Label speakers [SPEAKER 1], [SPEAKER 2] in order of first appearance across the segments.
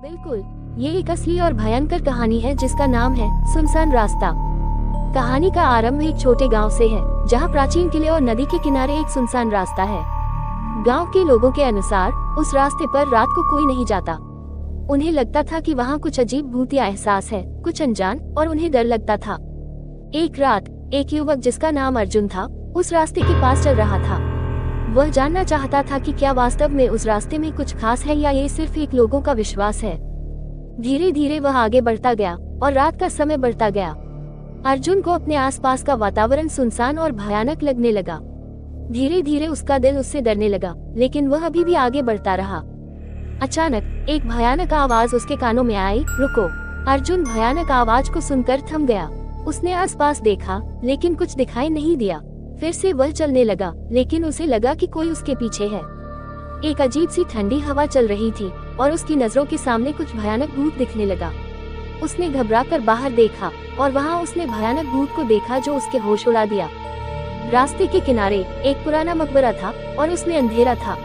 [SPEAKER 1] बिल्कुल, ये एक असली और भयंकर कहानी है जिसका नाम है सुनसान रास्ता। कहानी का आरंभ एक छोटे गांव से है, जहां प्राचीन किले और नदी के किनारे एक सुनसान रास्ता है। गांव के लोगों के अनुसार उस रास्ते पर रात को कोई नहीं जाता। उन्हें लगता था कि वहां कुछ अजीब भूतिया एहसास है, कुछ अनजान, और उन्हें डर लगता था। एक रात एक युवक जिसका नाम अर्जुन था, उस रास्ते के पास चल रहा था। वह जानना चाहता था कि क्या वास्तव में उस रास्ते में कुछ खास है या ये सिर्फ एक लोगों का विश्वास है। धीरे धीरे वह आगे बढ़ता गया और रात का समय बढ़ता गया। अर्जुन को अपने आसपास का वातावरण सुनसान और भयानक लगने लगा। धीरे धीरे उसका दिल उससे डरने लगा, लेकिन वह अभी भी आगे बढ़ता रहा। अचानक एक भयानक आवाज उसके कानों में आई, रुको। अर्जुन भयानक आवाज को सुनकर थम गया। उसने आसपास देखा, लेकिन कुछ दिखाई नहीं दिया। फिर से वह चलने लगा, लेकिन उसे लगा कि कोई उसके पीछे है। एक अजीब सी ठंडी हवा चल रही थी और उसकी नजरों के सामने कुछ भयानक भूत दिखने लगा। उसने घबराकर बाहर देखा और वहां उसने भयानक भूत को देखा जो उसके होश उड़ा दिया। रास्ते के किनारे एक पुराना मकबरा था और उसमें अंधेरा था।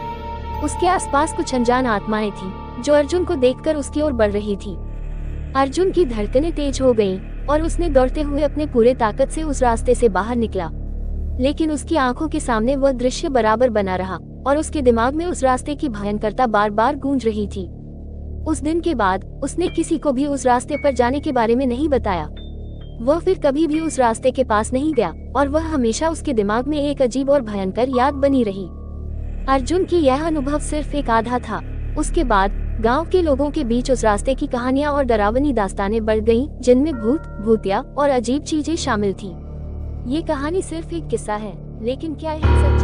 [SPEAKER 1] उसके आसपास कुछ अनजान आत्माएं थीं, जो अर्जुन को देखकर उसकी ओर बढ़ रही थी। अर्जुन की धड़कनें तेज हो गईं और उसने दौड़ते हुए अपने पूरे ताकत से उस रास्ते से बाहर निकला। लेकिन उसकी आंखों के सामने वह दृश्य बराबर बना रहा और उसके दिमाग में उस रास्ते की भयंकरता बार बार गूंज रही थी। उस दिन के बाद उसने किसी को भी उस रास्ते पर जाने के बारे में नहीं बताया। वह फिर कभी भी उस रास्ते के पास नहीं गया और वह हमेशा उसके दिमाग में एक अजीब और भयंकर याद बनी रही। अर्जुन की यह अनुभव सिर्फ एक आधा था। उसके बाद गांव के लोगों के बीच उस रास्ते की कहानियां और डरावनी दास्तानें बढ़ गईं, जिनमें भूत, भूतिया और अजीब चीजें शामिल थीं। ये कहानी सिर्फ एक किस्सा है, लेकिन क्या यह सच